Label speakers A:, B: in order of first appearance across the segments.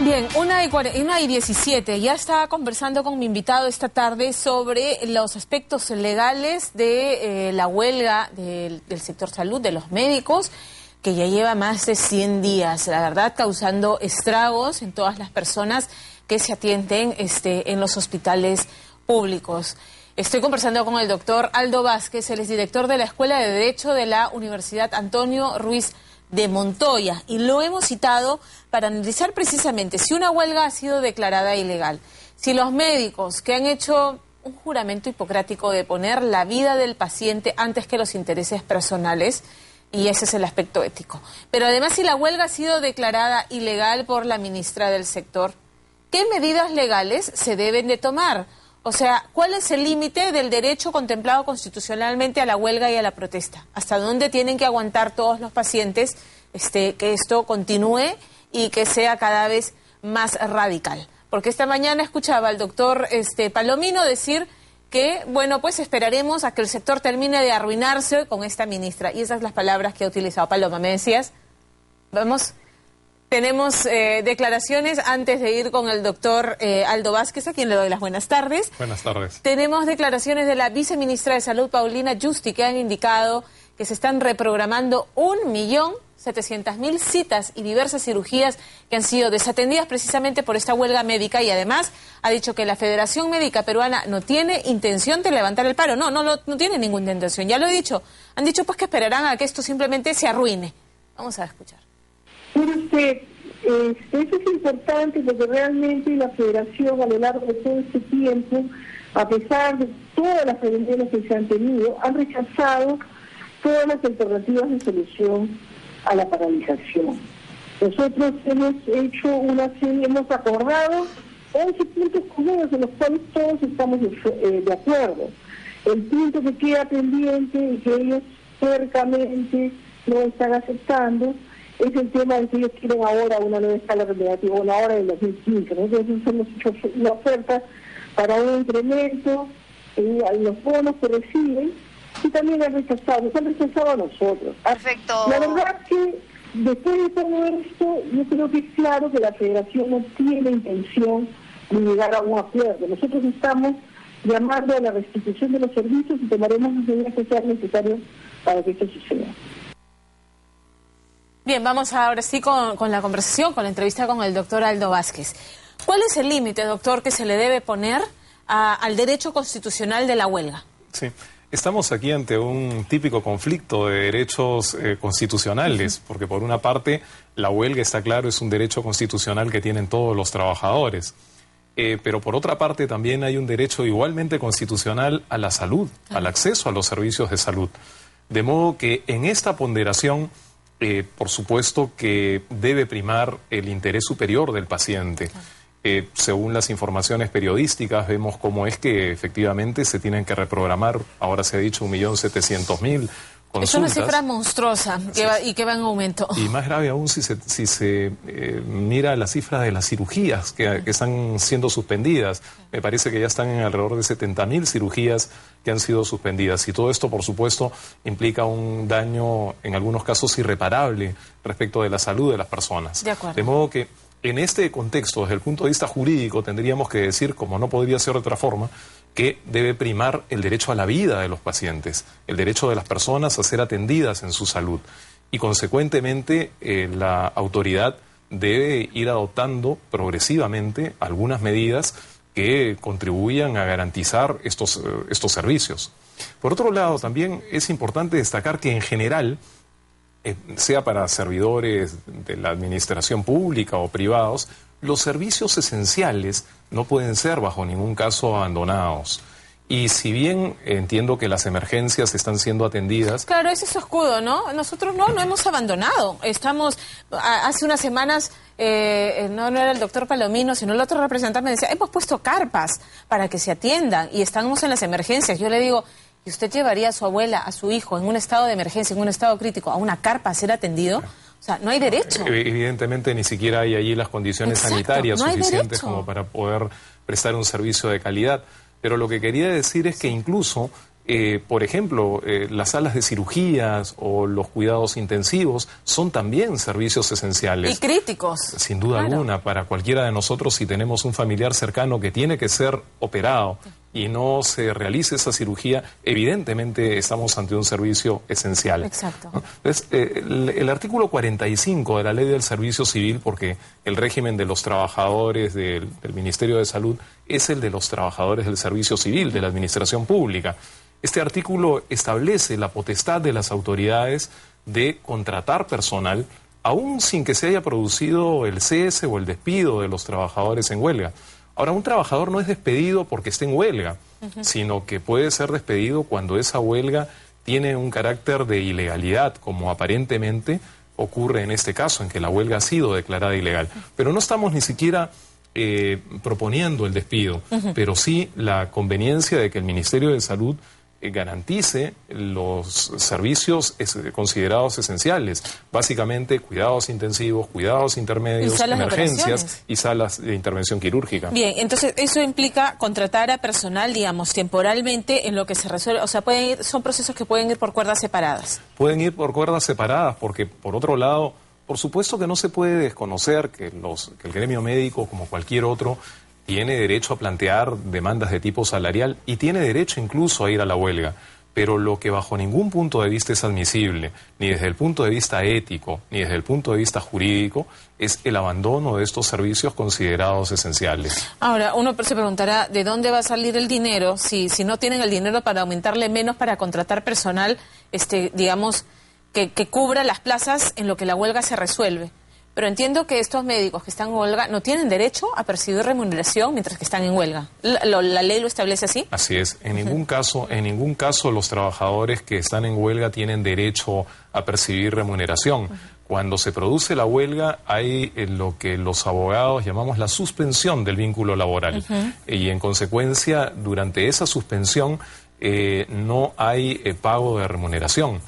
A: Bien, 1:17. Ya estaba conversando con mi invitado esta tarde sobre los aspectos legales de la huelga del sector salud, de los médicos, que ya lleva más de 100 días, la verdad, causando estragos en todas las personas que se atienden en los hospitales públicos. Estoy conversando con el doctor Aldo Vázquez, él es director de la Escuela de Derecho de la Universidad Antonio Ruiz de Montoya, y lo hemos citado para analizar precisamente si una huelga ha sido declarada ilegal, si los médicos que han hecho un juramento hipocrático de poner la vida del paciente antes que los intereses personales, y ese es el aspecto ético, pero además si la huelga ha sido declarada ilegal por la ministra del sector, ¿qué medidas legales se deben de tomar? O sea, ¿cuál es el límite del derecho contemplado constitucionalmente a la huelga y a la protesta? ¿Hasta dónde tienen que aguantar todos los pacientes que esto continúe y que sea cada vez más radical? Porque esta mañana escuchaba al doctor Palomino decir que, bueno, pues esperaremos a que el sector termine de arruinarse con esta ministra. Y esas son las palabras que ha utilizado. Paloma, ¿me decías? Vamos. Tenemos declaraciones antes de ir con el doctor Aldo Vázquez, a quien le doy las buenas tardes.
B: Buenas tardes.
A: Tenemos declaraciones de la viceministra de Salud, Paulina Justi, que han indicado que se están reprogramando 1.700.000 citas y diversas cirugías que han sido desatendidas precisamente por esta huelga médica, y además ha dicho que la Federación Médica Peruana no tiene intención de levantar el paro. No tiene ninguna intención, ya lo he dicho. Han dicho pues que esperarán a que esto simplemente se arruine. Vamos a escuchar.
C: Mire usted, eso es importante porque realmente la Federación a lo largo de todo este tiempo, a pesar de todas las prevenciones que se han tenido, han rechazado todas las alternativas de solución a la paralización. Nosotros hemos acordado 11 puntos comunes en los cuales todos estamos de acuerdo. El punto que queda pendiente y que ellos cercamente no están aceptando es el tema de que ellos quieren ahora una nueva escala remunerativa, una hora del 2015. Nosotros hemos hecho una oferta para un incremento en los bonos que reciben, y también han rechazado a nosotros.
D: Perfecto.
C: La verdad que después de todo esto, yo creo que es claro que la Federación no tiene intención de llegar a un acuerdo. Nosotros estamos llamando a la restitución de los servicios y tomaremos las medidas que sean necesarias para que esto suceda.
A: Bien, vamos ahora sí con la conversación, con la entrevista con el doctor Aldo Vázquez. ¿Cuál es el límite, doctor, que se le debe poner al derecho constitucional de la huelga?
B: Sí, estamos aquí ante un típico conflicto de derechos constitucionales, porque por una parte la huelga, está claro, es un derecho constitucional que tienen todos los trabajadores, pero por otra parte también hay un derecho igualmente constitucional a la salud, al acceso a los servicios de salud. De modo que en esta ponderación, por supuesto que debe primar el interés superior del paciente. Según las informaciones periodísticas, vemos cómo es que efectivamente se tienen que reprogramar, ahora se ha dicho 1.700.000 consultas.
A: Es una cifra monstruosa y que va en aumento.
B: Y más grave aún si se mira la cifra de las cirugías que están siendo suspendidas. Me parece que ya están en alrededor de 70.000 cirugías que han sido suspendidas. Y todo esto, por supuesto, implica un daño, en algunos casos, irreparable respecto de la salud de las personas.
A: De acuerdo.
B: De modo que en este contexto, desde el punto de vista jurídico, tendríamos que decir, como no podría ser de otra forma, que debe primar el derecho a la vida de los pacientes, el derecho de las personas a ser atendidas en su salud. Y, consecuentemente, la autoridad debe ir adoptando progresivamente algunas medidas que contribuyan a garantizar estos servicios. Por otro lado, también es importante destacar que, en general, sea para servidores de la administración pública o privados, los servicios esenciales no pueden ser bajo ningún caso abandonados. Y si bien entiendo que las emergencias están siendo atendidas...
A: Claro, ese es su escudo, ¿no? Nosotros no hemos abandonado. Estamos, hace unas semanas, no era el doctor Palomino, sino el otro representante me decía, hemos puesto carpas para que se atiendan y estamos en las emergencias. Yo le digo, ¿y usted llevaría a su abuela, a su hijo, en un estado de emergencia, en un estado crítico, a una carpa a ser atendido? O sea, no hay derecho.
B: Evidentemente ni siquiera hay allí las condiciones sanitarias suficientes como para poder prestar un servicio de calidad. Pero lo que quería decir es que incluso Por ejemplo, las salas de cirugías o los cuidados intensivos son también servicios esenciales.
A: Y críticos.
B: Sin duda alguna, para cualquiera de nosotros, si tenemos un familiar cercano que tiene que ser operado y no se realice esa cirugía, evidentemente estamos ante un servicio esencial.
A: Exacto.
B: Entonces, el artículo 45 de la Ley del Servicio Civil, porque el régimen de los trabajadores del Ministerio de Salud es el de los trabajadores del Servicio Civil, de la Administración Pública. Este artículo establece la potestad de las autoridades de contratar personal, aún sin que se haya producido el cese o el despido de los trabajadores en huelga. Ahora, un trabajador no es despedido porque esté en huelga, sino que puede ser despedido cuando esa huelga tiene un carácter de ilegalidad, como aparentemente ocurre en este caso, en que la huelga ha sido declarada ilegal. Pero no estamos ni siquiera proponiendo el despido, pero sí la conveniencia de que el Ministerio de Salud garantice los servicios considerados esenciales, básicamente cuidados intensivos, cuidados intermedios, emergencias y salas de intervención quirúrgica.
A: Bien, entonces eso implica contratar a personal, digamos, temporalmente en lo que se resuelve, o sea, son procesos que pueden ir por cuerdas separadas.
B: Pueden ir por cuerdas separadas porque, por otro lado, por supuesto que no se puede desconocer que el gremio médico, como cualquier otro, tiene derecho a plantear demandas de tipo salarial y tiene derecho incluso a ir a la huelga. Pero lo que bajo ningún punto de vista es admisible, ni desde el punto de vista ético, ni desde el punto de vista jurídico, es el abandono de estos servicios considerados esenciales.
A: Ahora, uno se preguntará, ¿de dónde va a salir el dinero? Si no tienen el dinero para aumentarle menos, para contratar personal, digamos, que cubra las plazas en lo que la huelga se resuelve. Pero entiendo que estos médicos que están en huelga no tienen derecho a percibir remuneración mientras que están en huelga. ¿La ley lo establece así?
B: Así es. En ningún caso los trabajadores que están en huelga tienen derecho a percibir remuneración. Cuando se produce la huelga hay lo que los abogados llamamos la suspensión del vínculo laboral. Y en consecuencia, durante esa suspensión no hay pago de remuneración.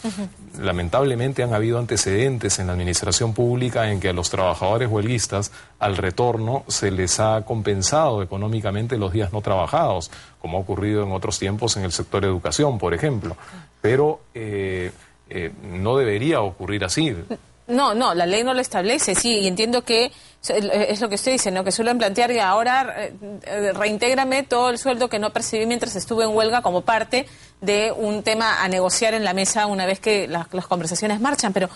B: Lamentablemente han habido antecedentes en la administración pública en que a los trabajadores huelguistas al retorno se les ha compensado económicamente los días no trabajados, como ha ocurrido en otros tiempos en el sector de educación, por ejemplo. Pero no debería ocurrir así.
A: No, la ley no lo establece, sí, y entiendo que es lo que usted dice, ¿no? Que suelen plantear y ahora reintégrame todo el sueldo que no percibí mientras estuve en huelga como parte de un tema a negociar en la mesa una vez que las conversaciones marchan, pero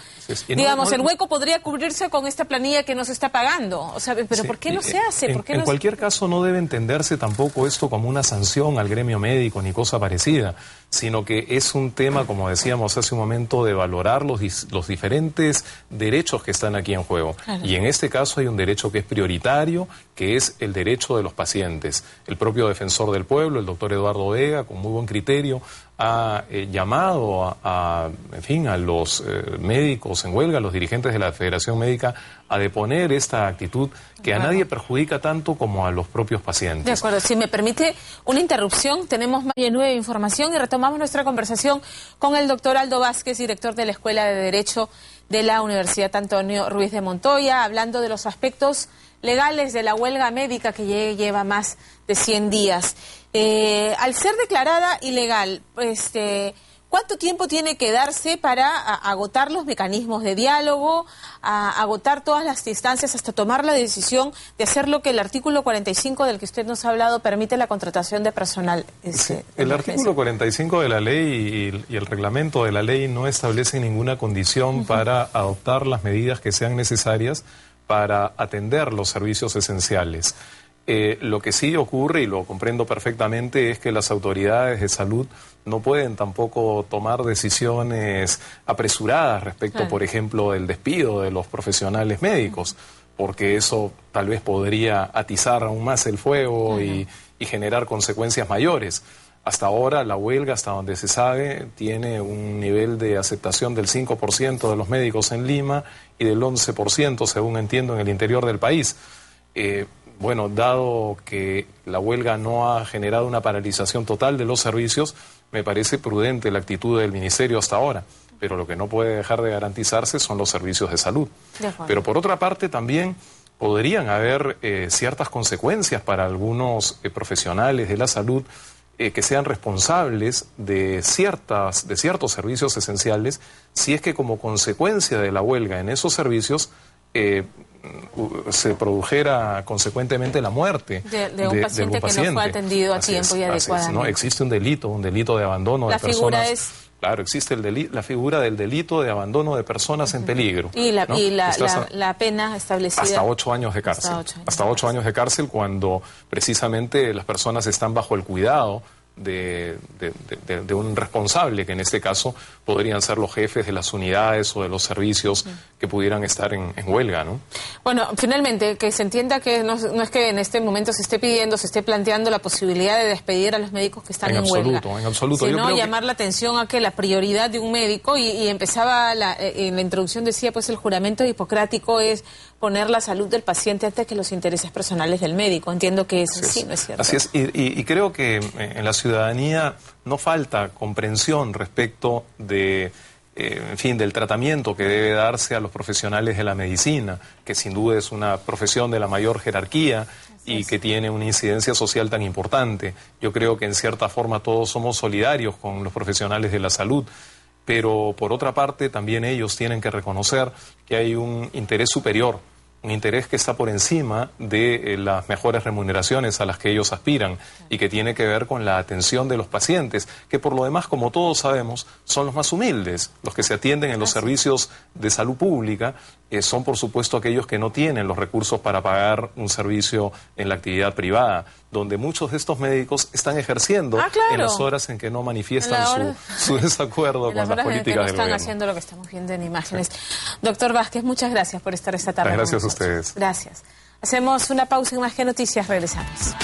A: digamos, el hueco podría cubrirse con esta planilla que no se está pagando, o sea, pero ¿por qué no se hace?
B: En cualquier caso no debe entenderse tampoco esto como una sanción al gremio médico ni cosa parecida, sino que es un tema, como decíamos hace un momento, de valorar los diferentes derechos que están aquí en juego. Claro. Y en este caso hay un derecho que es prioritario, que es el derecho de los pacientes. El propio defensor del pueblo, el doctor Eduardo Vega, con muy buen criterio, ha llamado a los médicos en huelga, a los dirigentes de la Federación Médica, a deponer esta actitud que a nadie perjudica tanto como a los propios pacientes.
A: De acuerdo, si me permite una interrupción, tenemos más de 9 información y retomamos nuestra conversación con el doctor Aldo Vázquez, director de la Escuela de Derecho de la Universidad Antonio Ruiz de Montoya, hablando de los aspectos legales de la huelga médica que lleva más de 100 días. Al ser declarada ilegal, ¿cuánto tiempo tiene que darse para agotar los mecanismos de diálogo, agotar todas las instancias hasta tomar la decisión de hacer lo que el artículo 45 del que usted nos ha hablado permite la contratación de personal?
B: El artículo 45 de la ley y el reglamento de la ley no establecen ninguna condición para adoptar las medidas que sean necesarias para atender los servicios esenciales. Lo que sí ocurre, y lo comprendo perfectamente, es que las autoridades de salud no pueden tampoco tomar decisiones apresuradas respecto, por ejemplo, del despido de los profesionales médicos, porque eso tal vez podría atizar aún más el fuego y generar consecuencias mayores. Hasta ahora la huelga, hasta donde se sabe, tiene un nivel de aceptación del 5% de los médicos en Lima y del 11%, según entiendo, en el interior del país. Bueno, dado que la huelga no ha generado una paralización total de los servicios, me parece prudente la actitud del Ministerio hasta ahora, pero lo que no puede dejar de garantizarse son los servicios de salud. Pero por otra parte también podrían haber ciertas consecuencias para algunos profesionales de la salud que sean responsables de ciertos servicios esenciales, si es que como consecuencia de la huelga en esos servicios se produjera consecuentemente la muerte
A: de un paciente que no fue atendido a tiempo y adecuadamente.
B: ¿No? Existe un delito de abandono de personas.
A: La figura es...
B: Claro, existe la figura del delito de abandono de personas en peligro.
A: Y la pena establecida...
B: Hasta 8 años de cárcel. Hasta 8 años de cárcel cuando precisamente las personas están bajo el cuidado de un responsable, que en este caso podrían ser los jefes de las unidades o de los servicios que pudieran estar en huelga, ¿no?
A: Bueno, finalmente, que se entienda que no es que en este momento se esté planteando la posibilidad de despedir a los médicos que están en huelga.
B: En absoluto.
A: Sino llamar la atención a que la prioridad de un médico, y empezaba en la introducción decía, pues el juramento hipocrático es poner la salud del paciente antes que los intereses personales del médico. Entiendo que eso sí, ¿no es cierto?
B: Así es, y creo que en la ciudadanía no falta comprensión respecto de, del tratamiento que debe darse a los profesionales de la medicina, que sin duda es una profesión de la mayor jerarquía y que tiene una incidencia social tan importante. Yo creo que en cierta forma todos somos solidarios con los profesionales de la salud, pero por otra parte también ellos tienen que reconocer que hay un interés superior, un interés que está por encima de las mejores remuneraciones a las que ellos aspiran y que tiene que ver con la atención de los pacientes, que por lo demás, como todos sabemos, son los más humildes. Los que se atienden en los servicios de salud pública son, por supuesto, aquellos que no tienen los recursos para pagar un servicio en la actividad privada, donde muchos de estos médicos están ejerciendo en las horas en que no manifiestan su desacuerdo con las políticas del gobierno.
A: Están haciendo lo que estamos viendo en imágenes. Doctor Vázquez, muchas gracias por estar esta tarde.
B: Gracias a ustedes.
A: Gracias. Hacemos una pausa en Más que Noticias, regresamos.